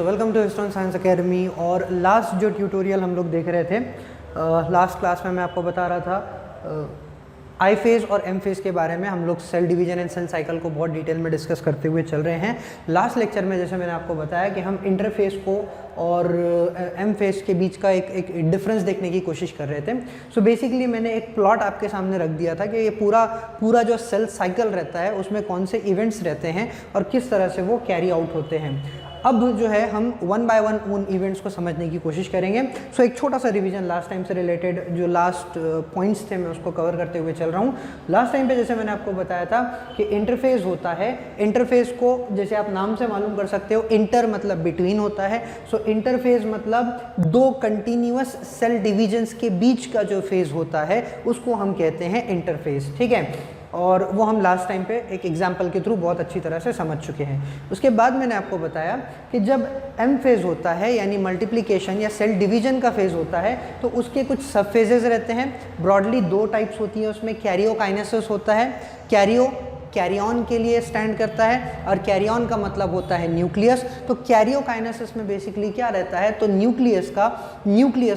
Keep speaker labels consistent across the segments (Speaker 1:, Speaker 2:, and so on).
Speaker 1: So welcome to histone science academy. और last जो tutorial हम लोग देख रहे थे, लास्ट क्लास में मैं आपको बता रहा था आई फेज़ और एम फेज़ के बारे में। हम लोग cell division and cell cycle को बहुत डिटेल में डिस्कस करते हुए चल रहे हैं। लास्ट लेक्चर में जैसे मैंने आपको बताया कि हम इंटरफेस को और एम फेज़ के बीच का एक डिफरेंस देखने की कोशिश कर रहे थे। सो बेसिकली मैंने एक प्लॉट आपके सामने रख दिया था कि ये पूरा जो सेल साइकिल रहता है उसमें कौन से इवेंट्स रहते हैं और किस तरह से वो कैरी आउट होते हैं। अब जो है हम वन बाय वन उन इवेंट्स को समझने की कोशिश करेंगे। सो एक छोटा सा रिवीजन लास्ट टाइम से रिलेटेड जो लास्ट पॉइंट्स थे मैं उसको कवर करते हुए चल रहा हूँ। लास्ट टाइम पे जैसे मैंने आपको बताया था कि इंटरफेस होता है, इंटरफेस को जैसे आप नाम से मालूम कर सकते हो, इंटर मतलब बिटवीन होता है। सो इंटरफेस मतलब दो कंटिन्यूअस सेल डिविजन्स के बीच का जो फेज होता है उसको हम कहते हैं इंटरफेस। ठीक है, और वो हम लास्ट टाइम पे एक एग्जांपल के थ्रू बहुत अच्छी तरह से समझ चुके हैं। उसके बाद मैंने आपको बताया कि जब एम फेज़ होता है यानी मल्टीप्लिकेशन या सेल डिवीजन का फेज़ होता है तो उसके कुछ सब फेजेस रहते हैं। ब्रॉडली दो टाइप्स होती हैं उसमें। कैरियोकाइनेसिस होता है, कैरी ऑन के लिए स्टैंड करता है, और कैरी ऑन का मतलब होता है न्यूक्लियस। तो कैरियोकाइनेसिस में बेसिकली क्या रहता है, तो न्यूक्लियस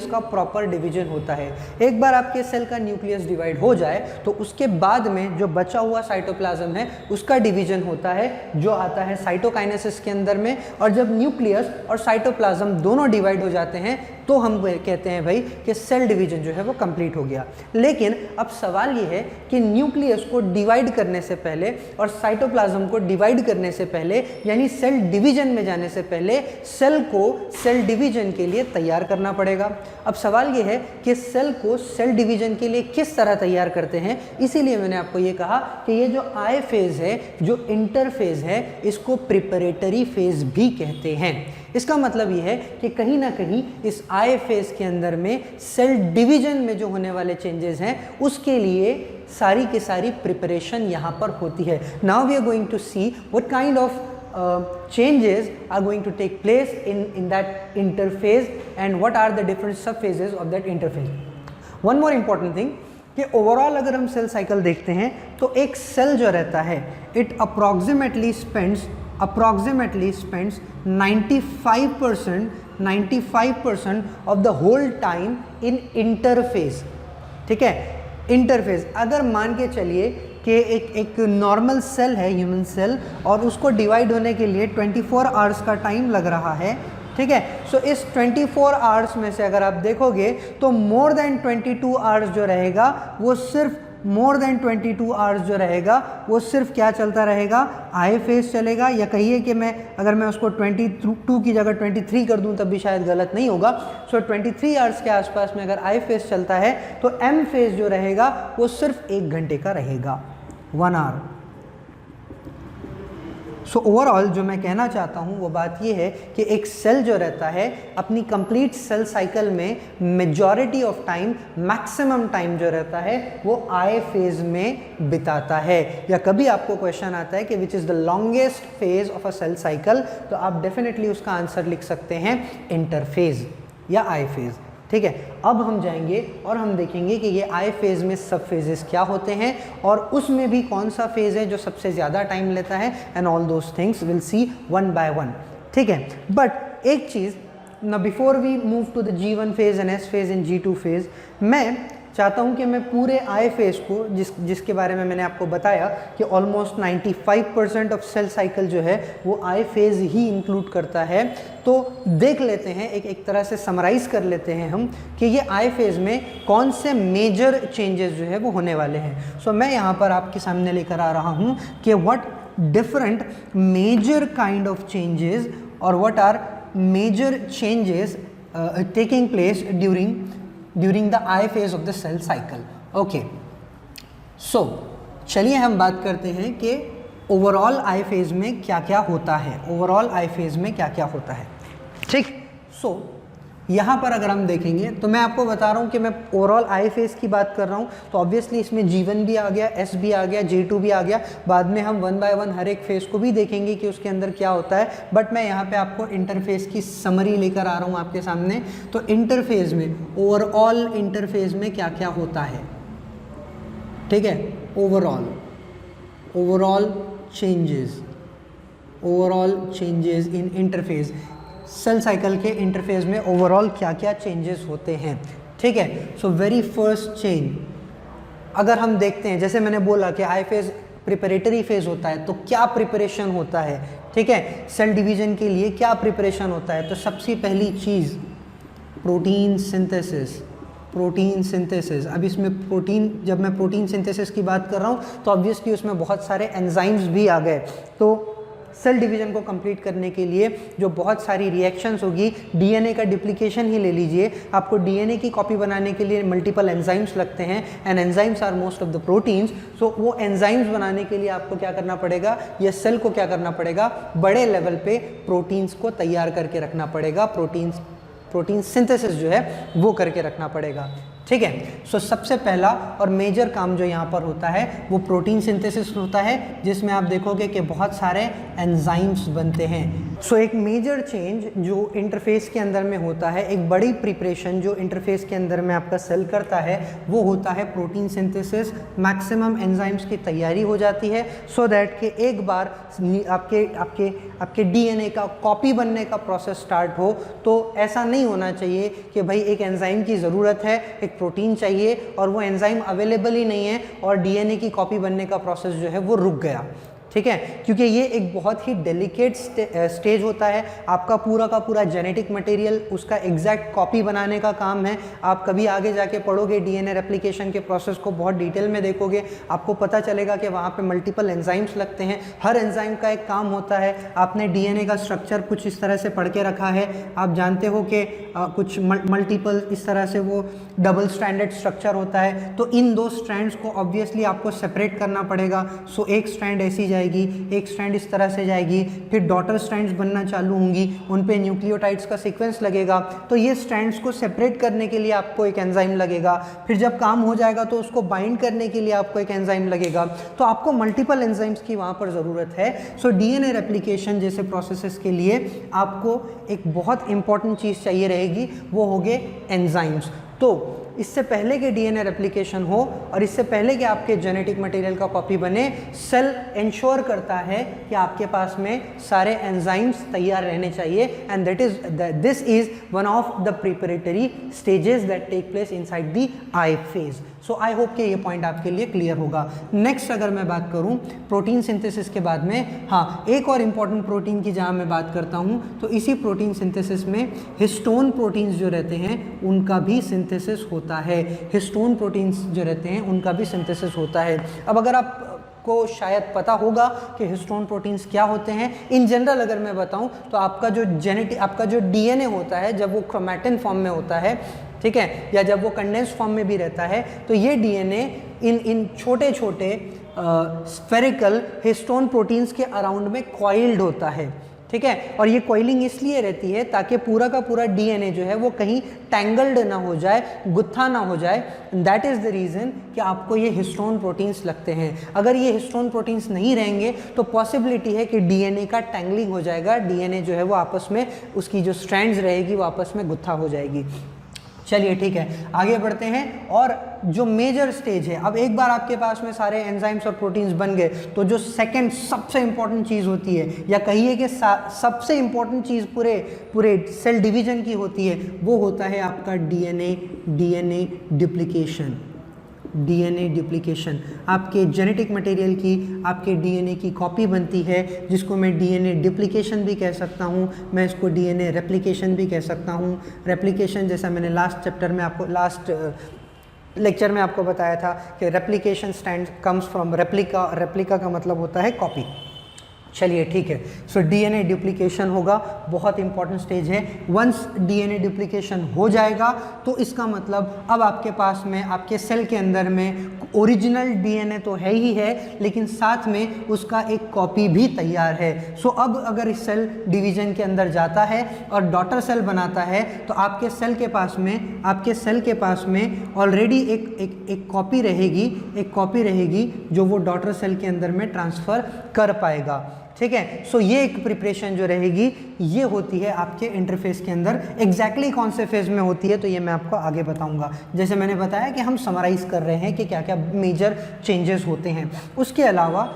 Speaker 1: का प्रॉपर डिवीजन होता है। एक बार आपके सेल का न्यूक्लियस डिवाइड हो जाए तो उसके बाद में जो बचा हुआ साइटोप्लाज्म है उसका डिवीजन होता है जो आता है साइटोकाइनेसिस के अंदर में। और जब न्यूक्लियस और साइटोप्लाज्म दोनों डिवाइड हो जाते हैं तो हम कहते हैं भाई कि सेल डिवीजन जो है वो कंप्लीट हो गया। लेकिन अब सवाल ये है कि न्यूक्लियस को डिवाइड करने से पहले और साइटोप्लाज्म को डिवाइड करने से पहले यानी सेल डिवीजन में जाने से पहले सेल को सेल डिवीजन के लिए तैयार करना पड़ेगा। अब सवाल ये है कि सेल को सेल डिवीजन के लिए किस तरह तैयार करते हैं, इसीलिए मैंने आपको ये कहा कि ये जो आई फेज है, जो इंटरफेज है, इसको प्रिपरेटरी फेज भी कहते हैं। इसका मतलब ये है कि कहीं ना कहीं इस आई फेज के अंदर में सेल डिवीजन में जो होने वाले चेंजेस हैं उसके लिए सारी की सारी प्रिपरेशन यहाँ पर होती है। Now we are going to see what kind of changes are going to take place in that interphase and what are the different subphases of that interphase. One more important thing कि overall अगर हम cell cycle देखते हैं तो एक cell जो रहता है it approximately spends 95% of the whole time in interphase. ठीक है, इंटरफेज अगर मान के चलिए कि एक नॉर्मल सेल है, ह्यूमन सेल, और उसको डिवाइड होने के लिए 24 आवर्स का टाइम लग रहा है। ठीक है, सो इस 24 आवर्स में से अगर आप देखोगे तो मोर देन 22 आवर्स जो रहेगा वो सिर्फ क्या चलता रहेगा, आई फेज चलेगा। या कहिए कि अगर मैं उसको 22 की जगह 23 कर दूं तब भी शायद गलत नहीं होगा। सो 23 आवर्स के आसपास में अगर आई फेज चलता है तो एम फेज जो रहेगा वो सिर्फ 1 घंटे का रहेगा, 1 आवर। सो ओवरऑल जो मैं कहना चाहता हूँ वो बात ये है कि एक सेल जो रहता है अपनी कंप्लीट सेल साइकिल में majority of time, maximum time जो रहता है वो आई फेज में बिताता है। या कभी आपको क्वेश्चन आता है कि which is the longest phase of a cell cycle, तो आप डेफिनेटली उसका आंसर लिख सकते हैं इंटरफेज या आई फेज। ठीक है, अब हम जाएंगे और हम देखेंगे कि ये आई फेज में सब फेजेस क्या होते हैं और उसमें भी कौन सा फेज है जो सबसे ज़्यादा टाइम लेता है, and all those things will see one by one. ठीक है, बट एक चीज़ ना, before we move to the G1 phase and S phase and G2 phase, मैं चाहता हूं कि मैं पूरे आई फेज को जिसके बारे में मैंने आपको बताया कि ऑलमोस्ट 95% ऑफ सेल साइकिल जो है वो आई फेज ही इंक्लूड करता है, तो देख लेते हैं, एक तरह से समराइज कर लेते हैं हम कि ये आई फेज में कौन से मेजर चेंजेस जो है वो होने वाले हैं। सो मैं यहाँ पर आपके सामने लेकर आ रहा हूँ कि what different major kind of changes और what are major changes taking place during the I phase of the cell cycle. Okay, so चलिए हम बात करते हैं कि ओवरऑल आई फेज में क्या क्या होता है। ठीक, सो यहाँ पर अगर हम देखेंगे तो मैं आपको बता रहा हूँ कि मैं ओवरऑल आई फेज की बात कर रहा हूँ, तो ऑब्वियसली इसमें G1 भी आ गया, S भी आ गया, G2 भी आ गया। बाद में हम 1 बाय 1 हर एक फेज को भी देखेंगे कि उसके अंदर क्या होता है, बट मैं यहाँ पे आपको इंटरफेस की समरी लेकर आ रहा हूँ आपके सामने। तो इंटरफेज में, ओवरऑल इंटरफेज में क्या क्या होता है। ठीक है, overall changes in interphase. Cell cycle के इंटरफेस में ओवरऑल क्या क्या चेंजेस होते हैं। ठीक है, सो वेरी फर्स्ट चेंज अगर हम देखते हैं, जैसे मैंने बोला कि आई फेज प्रिपरेटरी फेज होता है, तो क्या प्रिपरेशन होता है, ठीक है, सेल डिवीजन के लिए क्या प्रिपरेशन होता है। तो सबसे पहली चीज़ प्रोटीन सिंथेसिस। प्रोटीन सिंथेसिस, अब इसमें प्रोटीन, जब मैं प्रोटीन सिंथेसिस की बात कर रहा हूँ तो ऑब्वियसली उसमें बहुत सारे एंजाइम्स भी आ गए। तो सेल डिवीजन को कंप्लीट करने के लिए जो बहुत सारी रिएक्शंस होगी, डीएनए का डिप्लीकेशन ही ले लीजिए, आपको डीएनए की कॉपी बनाने के लिए मल्टीपल एंजाइम्स लगते हैं, and enzymes are most of the proteins. So वो एंजाइम्स बनाने के लिए आपको क्या करना पड़ेगा, या सेल को क्या करना पड़ेगा, बड़े लेवल पे प्रोटीन्स को तैयार करके रखना पड़ेगा, प्रोटीन सिंथेसिस जो है वो करके रखना पड़ेगा। ठीक है, सो सबसे पहला और मेजर काम जो यहाँ पर होता है वो प्रोटीन सिंथेसिस होता है, जिसमें आप देखोगे कि बहुत सारे एंजाइम्स बनते हैं। सो एक मेजर चेंज जो इंटरफेस के अंदर में होता है, एक बड़ी प्रिपरेशन जो इंटरफेस के अंदर में आपका सेल करता है, वो होता है प्रोटीन सिंथेसिस। मैक्सिमम एंजाइम्स की तैयारी हो जाती है सो दैट कि एक बार आपके डीएनए का कॉपी बनने का प्रोसेस स्टार्ट हो, तो ऐसा नहीं होना चाहिए कि भाई एक एंजाइम की ज़रूरत है, एक प्रोटीन चाहिए और वो एंजाइम अवेलेबल ही नहीं है और डीएनए की कॉपी बनने का प्रोसेस जो है वो रुक गया। ठीक है, क्योंकि ये एक बहुत ही डेलिकेट स्टेज होता है। आपका पूरा का पूरा जेनेटिक मटेरियल उसका एग्जैक्ट कॉपी बनाने का काम है। आप कभी आगे जाके पढ़ोगे डीएनए रेप्लिकेशन के प्रोसेस को, बहुत डिटेल में देखोगे, आपको पता चलेगा कि वहाँ पे मल्टीपल एंजाइम्स लगते हैं, हर एंजाइम का एक काम होता है। आपने डीएनए का स्ट्रक्चर कुछ इस तरह से पढ़ के रखा है, आप जानते हो कि कुछ मल्टीपल इस तरह से वो डबल स्ट्रैंडेड स्ट्रक्चर होता है। तो इन दो स्ट्रैंड्स को ऑब्वियसली आपको सेपरेट करना पड़ेगा। सो एक स्ट्रैंड ऐसी जाएगी, एक स्ट्रैंड इस तरह से जाएगी, फिर डॉटर स्ट्रैंड्स बनना चालू होंगी, उन पे न्यूक्लियोटाइड्स का सीक्वेंस लगेगा। तो ये स्ट्रैंड्स को सेपरेट करने के लिए आपको एक एंजाइम लगेगा, फिर जब काम हो जाएगा तो उसको बाइंड करने के लिए आपको एक एंजाइम लगेगा। तो आपको मल्टीपल एंजाइम्स की वहाँ पर ज़रूरत है। सो डीएनए रेप्लिकेशन जैसे प्रोसेसेस के लिए आपको एक बहुत इंपॉर्टेंट चीज़ चाहिए रहेगी, वो हो गए एंजाइम्स। तो इससे पहले कि डीएनए रेप्लिकेशन हो और इससे पहले कि आपके जेनेटिक मटेरियल का कॉपी बने, सेल इंश्योर करता है कि आपके पास में सारे एंजाइम्स तैयार रहने चाहिए, and this is one of the preparatory stages that take place inside the I phase. So I hope कि ये पॉइंट आपके लिए क्लियर होगा। नेक्स्ट अगर मैं बात करूं प्रोटीन सिंथेसिस के बाद में, हाँ, एक और इम्पॉर्टेंट प्रोटीन की जहाँ मैं बात करता हूं, तो इसी प्रोटीन सिंथेसिस में हिस्टोन प्रोटीन्स जो रहते हैं उनका भी सिंथेसिस होता है। हिस्टोन प्रोटीन्स जो रहते हैं उनका भी सिंथेसिस होता है। अब अगर आपको शायद पता होगा कि हिस्टोन प्रोटीन्स क्या होते हैं, इन जनरल अगर मैं बताऊं तो आपका जो डीएनए होता है जब वो क्रोमैटिन फॉर्म में होता है, ठीक है, या जब वो कंडेंस्ड फॉर्म में भी रहता है, तो ये डीएनए इन छोटे छोटे स्फेरिकल हिस्टोन प्रोटीन्स के अराउंड में कॉइल्ड होता है। ठीक है, और ये कॉइलिंग इसलिए रहती है ताकि पूरा का पूरा डीएनए जो है वो कहीं टैंगल्ड ना हो जाए, गुत्था ना हो जाए। दैट इज़ द रीज़न कि आपको ये हिस्टोन प्रोटीन्स लगते हैं। अगर ये हिस्टोन प्रोटीन्स नहीं रहेंगे तो पॉसिबिलिटी है कि डीएनए का टैंगलिंग हो जाएगा, डीएनए जो है वो आपस में, उसकी जो स्ट्रैंड्स रहेगी वो आपस में गुत्था हो जाएगी। चलिए ठीक है, आगे बढ़ते हैं। और जो मेजर स्टेज है, अब एक बार आपके पास में सारे एंजाइम्स और प्रोटीन्स बन गए, तो जो सेकंड सबसे इंपॉर्टेंट चीज़ होती है, या कहिए कि सबसे इंपॉर्टेंट चीज़ पूरे सेल डिवीजन की होती है, वो होता है आपका डीएनए डुप्लीकेशन। डीएनए डुप्लीकेशन, आपके जेनेटिक मटेरियल की, आपके डीएनए की कॉपी बनती है, जिसको मैं डीएनए डुप्लीकेशन भी कह सकता हूँ, मैं इसको डीएनए रेप्लिकेशन भी कह सकता हूँ। रेप्लिकेशन जैसा मैंने लास्ट लेक्चर में आपको बताया था कि replication stand comes from replica, replica का मतलब होता है कॉपी। चलिए ठीक है, सो डीएनए डुप्लीकेशन होगा, बहुत इंपॉर्टेंट स्टेज है। वंस डीएनए डुप्लीकेशन हो जाएगा तो इसका मतलब अब आपके पास में, आपके सेल के अंदर में ओरिजिनल डीएनए तो है ही है, लेकिन साथ में उसका एक कॉपी भी तैयार है। सो अब अगर इस सेल डिवीजन के अंदर जाता है और डॉटर सेल बनाता है, तो आपके सेल के पास में ऑलरेडी एक कॉपी रहेगी जो वो डॉटर सेल के अंदर में ट्रांसफ़र कर पाएगा। ठीक है। सो ये एक प्रिपरेशन जो रहेगी ये होती है आपके इंटरफेस के अंदर। एग्जैक्टली कौन से फेज में होती है तो ये मैं आपको आगे बताऊंगा। जैसे मैंने बताया कि हम समराइज कर रहे हैं कि क्या क्या मेजर चेंजेस होते हैं। उसके अलावा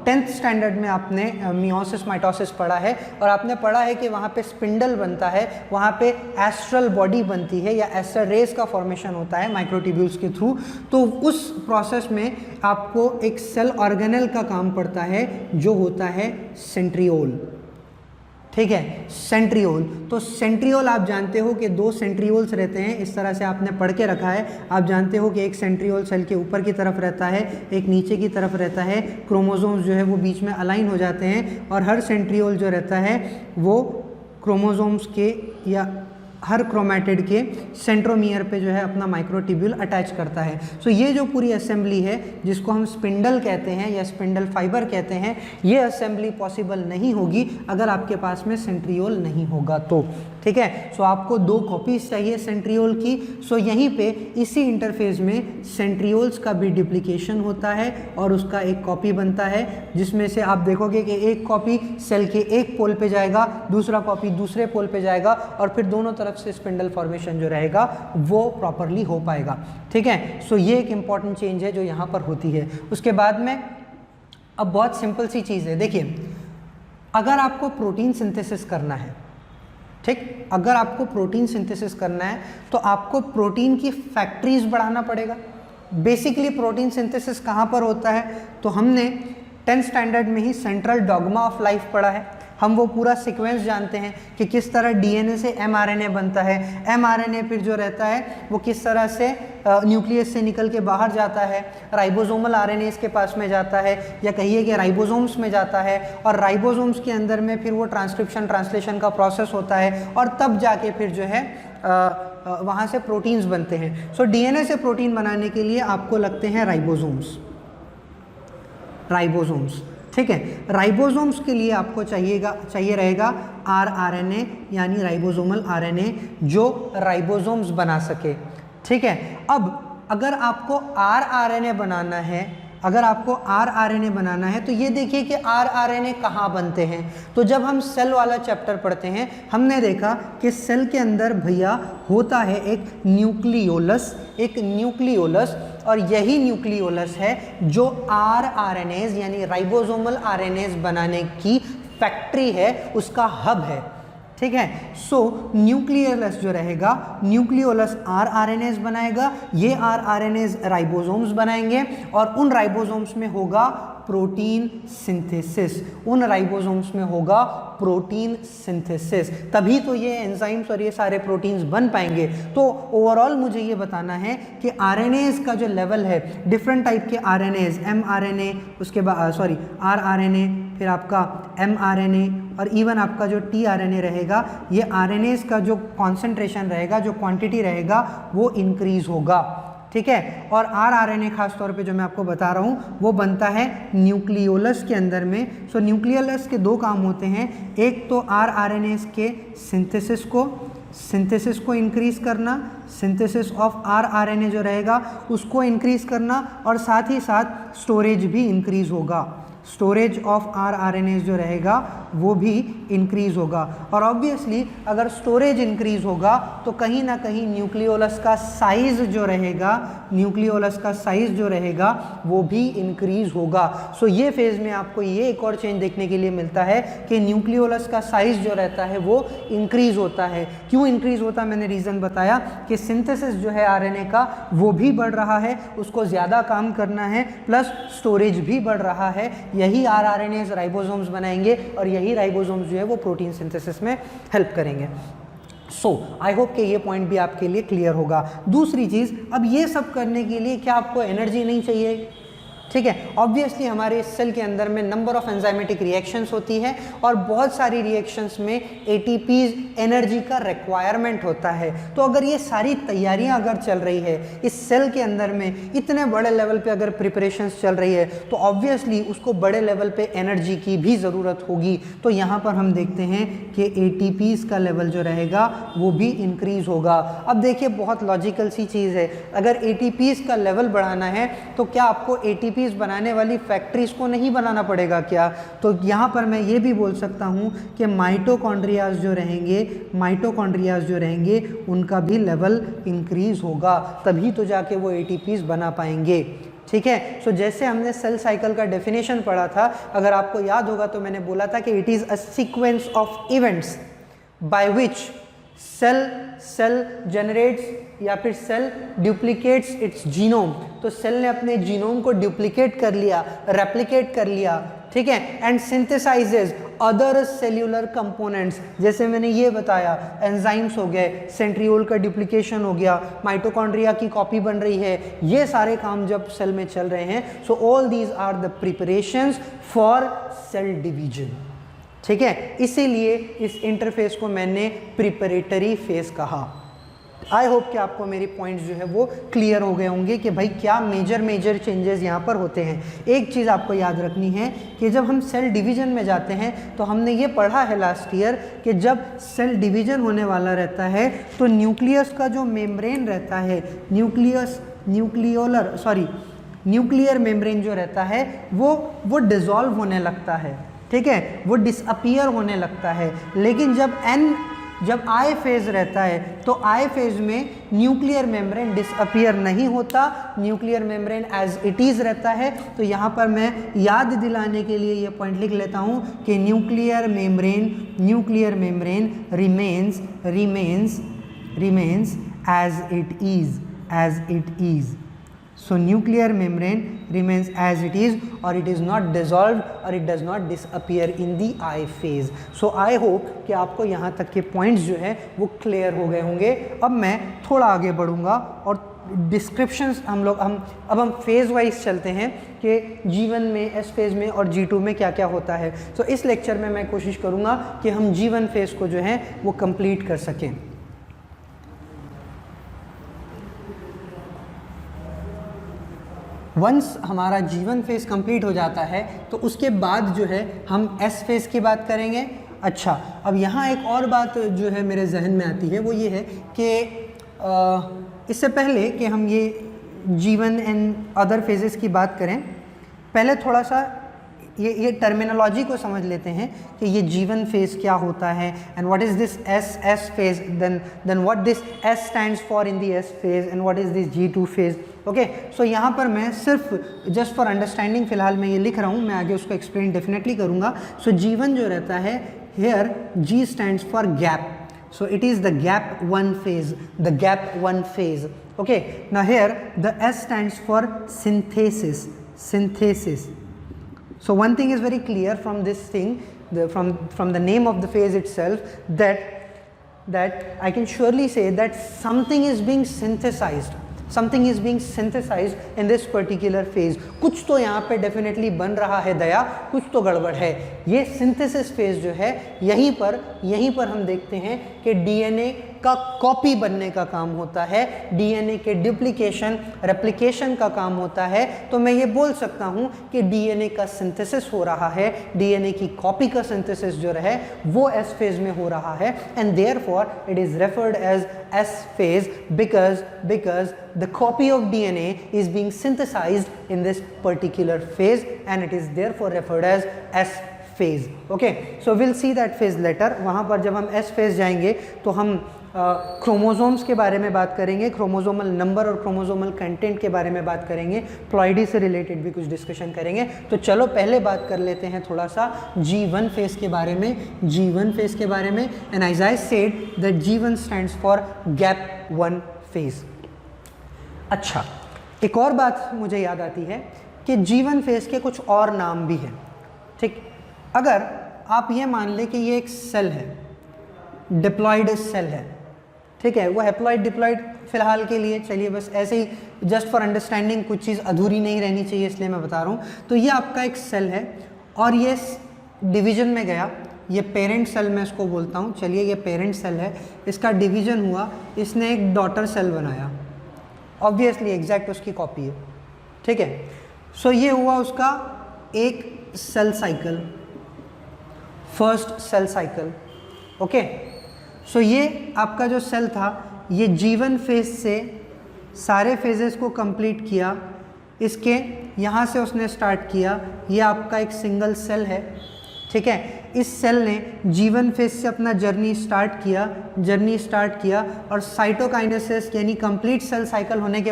Speaker 1: 10th स्टैंडर्ड में आपने मियोसिस माइटोसिस पढ़ा है और आपने पढ़ा है कि वहाँ पे स्पिंडल बनता है, वहाँ पे एस्ट्रल बॉडी बनती है या एस्टर रेस का फॉर्मेशन होता है माइक्रोट्यूब्यूल्स के थ्रू। तो उस प्रोसेस में आपको एक सेल ऑर्गेनेल का काम पड़ता है जो होता है सेंट्रियोल। ठीक है, सेंट्रियोल। तो सेंट्रियोल आप जानते हो कि 2 सेंट्रियोल्स रहते हैं, इस तरह से आपने पढ़ के रखा है। आप जानते हो कि एक सेंट्रियोल सेल के ऊपर की तरफ रहता है, एक नीचे की तरफ रहता है। क्रोमोसोम्स जो है वो बीच में अलाइन हो जाते हैं और हर सेंट्रियोल जो रहता है वो क्रोमोसोम्स के या हर क्रोमैटिड के सेंट्रोमियर पे जो है अपना माइक्रोट्यूब्यूल अटैच करता है। सो ये जो पूरी असेंबली है जिसको हम स्पिंडल कहते हैं या स्पिंडल फाइबर कहते हैं, ये असेंबली पॉसिबल नहीं होगी अगर आपके पास में सेंट्रियोल नहीं होगा तो। ठीक है, सो आपको 2 कॉपीज चाहिए सेंट्रियोल की। सो यहीं पे इसी इंटरफेस में सेंट्रियोल्स का भी डुप्लीकेशन होता है और उसका एक कॉपी बनता है, जिसमें से आप देखोगे कि एक कॉपी सेल के एक पोल पे जाएगा, दूसरा कॉपी दूसरे पोल पे जाएगा और फिर दोनों तरफ से स्पिंडल फॉर्मेशन जो रहेगा वो प्रॉपरली हो पाएगा। ठीक है, सो ये एक इंपॉर्टेंट चेंज है जो यहाँ पर होती है। उसके बाद में अब बहुत सिंपल सी चीज़ है, देखिए अगर आपको प्रोटीन सिंथेसिस करना है, ठीक, अगर आपको प्रोटीन सिंथेसिस करना है तो आपको प्रोटीन की फैक्ट्रीज बढ़ाना पड़ेगा। बेसिकली प्रोटीन सिंथेसिस कहाँ पर होता है तो हमने 10th स्टैंडर्ड में ही सेंट्रल डॉग्मा ऑफ लाइफ पढ़ा है। हम वो पूरा सीक्वेंस जानते हैं कि किस तरह डीएनए से एमआरएनए बनता है, एमआरएनए फिर जो रहता है वो किस तरह से न्यूक्लियस से निकल के बाहर जाता है, राइबोसोमल आरएनए इसके पास में जाता है या कहिए कि राइबोसोम्स में जाता है और राइबोसोम्स के अंदर में फिर वो ट्रांसलेशन का प्रोसेस होता है और तब जाके फिर जो है वहाँ से प्रोटीन्स बनते हैं। सो डीएनए से प्रोटीन बनाने के लिए आपको लगते हैं राइबोसोम्स। ठीक है, राइबोसोम्स के लिए आपको चाहिए रहेगा आरआरएनए यानी राइबोसोमल आरएनए जो राइबोसोम्स बना सके। ठीक है, अब अगर आपको आरआरएनए बनाना है, तो ये देखिए कि आरआरएनए कहाँ बनते हैं। तो जब हम सेल वाला चैप्टर पढ़ते हैं हमने देखा कि सेल के अंदर भैया होता है एक न्यूक्लियोलस, और यही न्यूक्लियोलस है जो आरआरएनएज यानी राइबोसोमल आरएनएज बनाने की फैक्ट्री है, उसका हब है। ठीक है, सो न्यूक्लियोलस जो रहेगा, न्यूक्लियोलस आरआरएनएज बनाएगा, ये आरआरएनएज राइबोसोम्स बनाएंगे और उन राइबोसोम्स में होगा प्रोटीन सिंथेसिस, तभी तो ये एंजाइम्स और ये सारे प्रोटीन्स बन पाएंगे। तो ओवरऑल मुझे ये बताना है कि आरएनएज का जो लेवल है, डिफरेंट टाइप के आरएनएज, एमआरएनए, उसके बाद आरआरएनए, फिर आपका एमआरएनए और इवन आपका जो टीआरएनए रहेगा, ये आरएनएज का जो कॉन्सेंट्रेशन रहेगा, जो क्वांटिटी रहेगा वो इंक्रीज होगा। ठीक है, और आरआरएनए खास तौर पे जो मैं आपको बता रहा हूँ वो बनता है न्यूक्लियोलस के अंदर में। सो न्यूक्लियोलस के 2 काम होते हैं, एक तो आरआरएनएज के सिंथेसिस को इंक्रीज करना, सिंथेसिस ऑफ आरआरएनए जो रहेगा उसको इंक्रीज करना और साथ ही साथ स्टोरेज भी इंक्रीज होगा, स्टोरेज ऑफ आरआरएनए जो रहेगा वो भी इंक्रीज होगा। और ऑब्वियसली अगर स्टोरेज इंक्रीज होगा तो कहीं ना कहीं न्यूक्लियोलस का साइज जो रहेगा वो भी इंक्रीज होगा। सो ये फेज में आपको ये एक और चेंज देखने के लिए मिलता है कि न्यूक्लियोलस का साइज जो रहता है वो इंक्रीज होता है। क्यों इंक्रीज होता है, मैंने रीज़न बताया कि सिंथेसिस जो है आरएनए का वो भी बढ़ रहा है, उसको ज़्यादा काम करना है, प्लस स्टोरेज भी बढ़ रहा है। यही आरआरएनएज राइबोसोम्स बनाएंगे और यही राइबोसोम्स जो है वो प्रोटीन सिंथेसिस में हेल्प करेंगे। सो आई होप कि ये पॉइंट भी आपके लिए क्लियर होगा। दूसरी चीज़, अब ये सब करने के लिए क्या आपको एनर्जी नहीं चाहिए? ठीक है, ऑब्वियसली हमारे सेल के अंदर में नंबर ऑफ एंजाइमेटिक रिएक्शंस होती है और बहुत सारी रिएक्शंस में एटीपीज एनर्जी का रिक्वायरमेंट होता है। तो अगर ये सारी तैयारियां अगर चल रही है इस सेल के अंदर में, इतने बड़े लेवल पे अगर प्रिपरेशंस चल रही है तो ऑब्वियसली उसको बड़े लेवल पे एनर्जी की भी ज़रूरत होगी। तो यहाँ पर हम देखते हैं कि एटीपीज का लेवल जो रहेगा वो भी इंक्रीज होगा। अब देखिए बहुत लॉजिकल सी चीज़ है, अगर एटीपीज का लेवल बढ़ाना है तो क्या आपको एटीपी एटीपीज बनाने वाली फैक्ट्रीज को नहीं बनाना पड़ेगा क्या? तो यहाँ पर मैं ये भी बोल सकता हूँ कि माइटोकॉन्ड्रियाज जो रहेंगे उनका भी लेवल इंक्रीज होगा, तभी तो जाके वो एटीपीज बना पाएंगे। ठीक है, सो जैसे हमने सेल साइकिल का डेफिनेशन पढ़ा था, अगर आपको याद होगा तो मैंने बोला था कि it is a sequence of events by which cell generates या फिर सेल डुप्लीकेट्स इट्स जीनोम। तो सेल ने अपने जीनोम को डुप्लीकेट कर लिया, रेप्लिकेट कर लिया, ठीक है, एंड सिंथेसाइजेज अदर सेल्यूलर कंपोनेंट्स, जैसे मैंने ये बताया एंजाइम्स हो गए, सेंट्रियोल का डुप्लीकेशन हो गया, माइटोकॉन्ड्रिया की कॉपी बन रही है, ये सारे काम जब सेल में चल रहे हैं, so all these are the preparations for cell division. ठीक है, इसीलिए इस इंटरफेस को मैंने प्रिपरेटरी फेज कहा। आई होप कि आपको मेरी पॉइंट्स जो है वो क्लियर हो गए होंगे कि भाई क्या मेजर चेंजेस यहाँ पर होते हैं। एक चीज़ आपको याद रखनी है कि जब हम सेल डिवीज़न में जाते हैं तो हमने ये पढ़ा है लास्ट ईयर कि जब सेल डिवीज़न होने वाला रहता है तो न्यूक्लियस का जो मेम्ब्रेन रहता है, न्यूक्लियर मेम्ब्रेन जो रहता है वो डिज़ोल्व होने लगता है, ठीक है, वो डिसअपियर होने लगता है। लेकिन जब आई फेज रहता है तो आई फेज में न्यूक्लियर मेम्ब्रेन डिसअपियर नहीं होता, nuclear membrane as it is रहता है। तो यहाँ पर मैं याद दिलाने के लिए ये पॉइंट लिख लेता हूँ कि nuclear membrane remains as it is. So nuclear membrane remains as it is, or it is not dissolved, or it does not disappear in the I phase. So I hope कि आपको यहाँ तक के points जो है वो clear हो गए होंगे। अब मैं थोड़ा आगे बढ़ूँगा और डिस्क्रिप्शंस अब हम फेज़ वाइज चलते हैं कि G1 में, S फेज़ में और G2 में क्या क्या होता है। तो इस लेक्चर में मैं कोशिश करूँगा कि हम G1 फेज़ को जो है वो कंप्लीट कर सकें। वंस हमारा G1 फेज़ कंप्लीट हो जाता है तो उसके बाद जो है हम S फेज़ की बात करेंगे। अच्छा, अब यहाँ एक और बात जो है मेरे जहन में आती है वो ये है कि इससे पहले कि हम ये G1 एंड अदर फेजेस की बात करें, पहले थोड़ा सा ये टर्मिनोलॉजी को समझ लेते हैं कि ये G1 फेज़ क्या होता है and what is this S phase, then what this S stands for in the S phase and what is this G2 phase. Okay, so यहाँ पर मैं सिर्फ जस्ट फॉर अंडरस्टैंडिंग फ़िलहाल मैं ये लिख रहा हूँ, मैं आगे उसको एक्सप्लेन डेफिनेटली करूँगा। सो G1 जो रहता है, here G stands for gap, so it is the gap 1 phase, okay. Now here the S stands for synthesis. So one thing is very clear from this thing, from the name of the phase itself, that I can surely say that something is being synthesized in this particular phase। कुछ तो यहाँ पे definitely बन रहा है दया, कुछ तो गड़बड़ है। ये सिंथेसिस फेज जो है यहीं पर हम देखते हैं कि डीएनए का कॉपी बनने का काम होता है, डीएनए के डुप्लीकेशन रेप्लिकेशन का काम होता है। तो मैं ये बोल सकता हूँ कि डीएनए का सिंथेसिस हो रहा है, डीएनए की कॉपी का सिंथेसिस जो है वो एस फेज में हो रहा है, and therefore it is referred as S phase because the copy of DNA is being synthesized in this particular phase and it is therefore referred as S phase. Okay, so we'll see that phase later। वहाँ पर जब हम S phase जाएंगे तो हम chromosomes के बारे में बात करेंगे, क्रोमोसोमल नंबर और क्रोमोसोमल कंटेंट के बारे में बात करेंगे, प्लॉइडी से रिलेटेड भी कुछ डिस्कशन करेंगे। तो चलो पहले बात कर लेते हैं थोड़ा सा G1 फेज के बारे में, and as I said that G1 stands for gap 1 phase. अच्छा, एक और बात मुझे याद आती है कि G1 फेज़ के कुछ और नाम भी हैं। ठीक, अगर आप ये मान लें कि ये एक सेल है, डिप्लॉयड सेल है, ठीक है, वो हैप्लॉइड डिप्लॉयड फिलहाल के लिए चलिए बस ऐसे ही जस्ट फॉर अंडरस्टैंडिंग, कुछ चीज़ अधूरी नहीं रहनी चाहिए इसलिए मैं बता रहा हूँ। तो ये आपका एक सेल है और ये डिवीज़न में गया, ये पेरेंट सेल मैं इसको बोलता हूँ, चलिए ये पेरेंट सेल है, इसका डिवीज़न हुआ, इसने एक डॉटर सेल बनाया, ऑब्वियसली एग्जैक्ट उसकी कॉपी है, ठीक है। सो ये हुआ उसका एक cell cycle, first cell cycle, okay. So ये आपका जो सेल था ये G1 फेज से सारे फेजेस को कंप्लीट किया, इसके यहाँ से उसने स्टार्ट किया, ये आपका एक सिंगल सेल है, ठीक है। इस सेल ने G1 फेज से अपना जर्नी स्टार्ट किया और साइटोकाइनेसिस यानी कंप्लीट सेल साइकिल होने के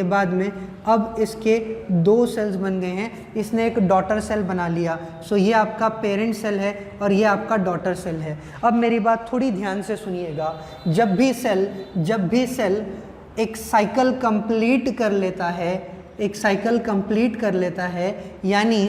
Speaker 1: बाद में अब इसके 2 सेल्स बन गए हैं, इसने एक डॉटर सेल बना लिया। सो ये आपका पेरेंट सेल है और ये आपका डॉटर सेल है। अब मेरी बात थोड़ी ध्यान से सुनिएगा, जब भी सेल एक साइकिल कंप्लीट कर लेता है, यानी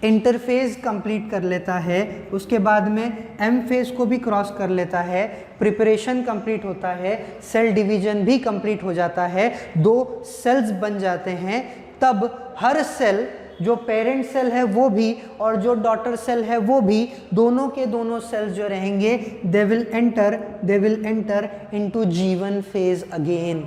Speaker 1: इंटरफेज कंप्लीट कर लेता है, उसके बाद में एम फेज को भी क्रॉस कर लेता है, प्रिपरेशन कंप्लीट होता है, सेल डिवीजन भी कंप्लीट हो जाता है, 2 सेल्स बन जाते हैं, तब हर सेल, जो पेरेंट सेल है वो भी और जो डॉटर सेल है वो भी, दोनों के दोनों सेल्स जो रहेंगे they will enter into G1 phase again.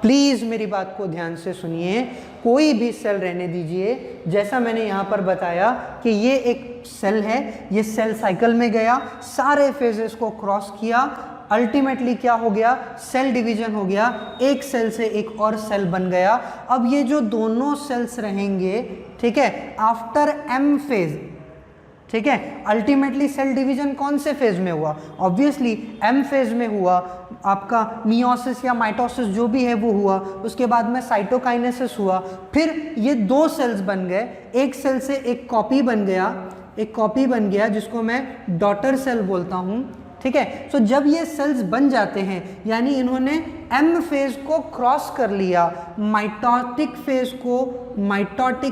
Speaker 1: Please मेरी बात को ध्यान से सुनिए, कोई भी सेल रहने दीजिए, जैसा मैंने यहाँ पर बताया कि ये एक सेल है, ये सेल साइकिल में गया, सारे फेजेस को क्रॉस किया, अल्टीमेटली क्या हो गया, सेल डिवीजन हो गया, एक सेल से एक और सेल बन गया। अब ये जो दोनों सेल्स रहेंगे, ठीक है, आफ्टर एम फेज, ठीक है, अल्टीमेटली सेल डिवीजन कौन से फेज में हुआ, ऑब्वियसली एम फेज में हुआ, आपका मियोसिस या माइटोसिस जो भी है वो हुआ, उसके बाद में साइटोकाइनेसिस हुआ, फिर ये 2 सेल्स बन गए, एक सेल से एक कॉपी बन गया जिसको मैं डॉटर सेल बोलता हूँ, ठीक है। सो जब ये सेल्स बन जाते हैं, यानी इन्होंने एम फेज को क्रॉस कर लिया, माइटोटिक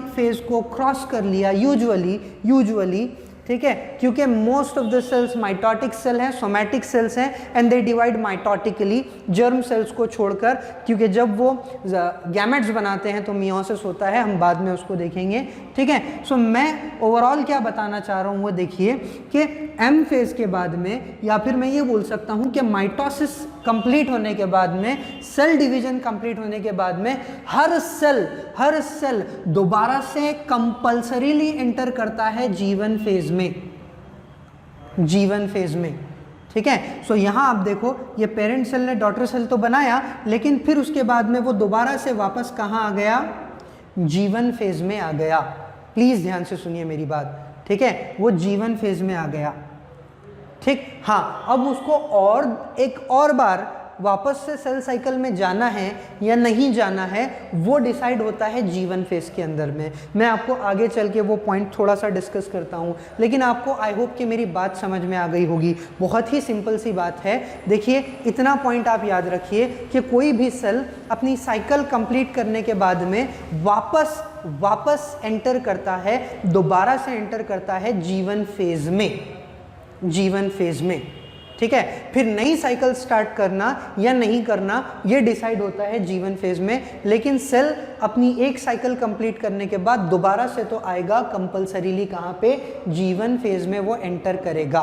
Speaker 1: फेज को क्रॉस कर लिया यूजुअली, ठीक है, क्योंकि most of the cells mitotic cell हैं, सोमैटिक सेल्स हैं, and they divide mitotically, germ cells को छोड़कर, क्योंकि जब वो गैमेट्स बनाते हैं तो मियोसिस होता है, हम बाद में उसको देखेंगे, ठीक है। सो मैं ओवरऑल क्या बताना चाह रहा हूँ वो देखिए कि एम फेज के बाद में, या फिर मैं ये बोल सकता हूँ कि माइटोसिस कंप्लीट होने के बाद में, सेल डिवीजन कंप्लीट होने के बाद में, हर सेल दोबारा से कंपल्सरीली एंटर करता है G1 फेज में, ठीक है। सो यहाँ आप देखो, ये पेरेंट सेल ने डॉटर सेल तो बनाया, लेकिन फिर उसके बाद में वो दोबारा से वापस कहाँ आ गया, G1 फेज में आ गया। प्लीज ध्यान से सुनिए मेरी बात, ठीक है, वो G1 फेज में आ गया, ठीक। हाँ, अब उसको और एक और बार वापस से सेल साइकिल में जाना है या नहीं जाना है, वो डिसाइड होता है G1 फेज के अंदर में। मैं आपको आगे चल के वो पॉइंट थोड़ा सा डिस्कस करता हूँ, लेकिन आपको आई होप कि मेरी बात समझ में आ गई होगी। बहुत ही सिंपल सी बात है, देखिए इतना पॉइंट आप याद रखिए कि कोई भी सेल अपनी साइकिल कंप्लीट करने के बाद में वापस एंटर करता है, दोबारा से एंटर करता है G1 फेज में, ठीक है। फिर नई साइकिल स्टार्ट करना या नहीं करना ये डिसाइड होता है G1 फेज में, लेकिन सेल अपनी एक साइकिल कंप्लीट करने के बाद दोबारा से तो आएगा कंपल्सरीली, कहाँ पे, G1 फेज में वो एंटर करेगा।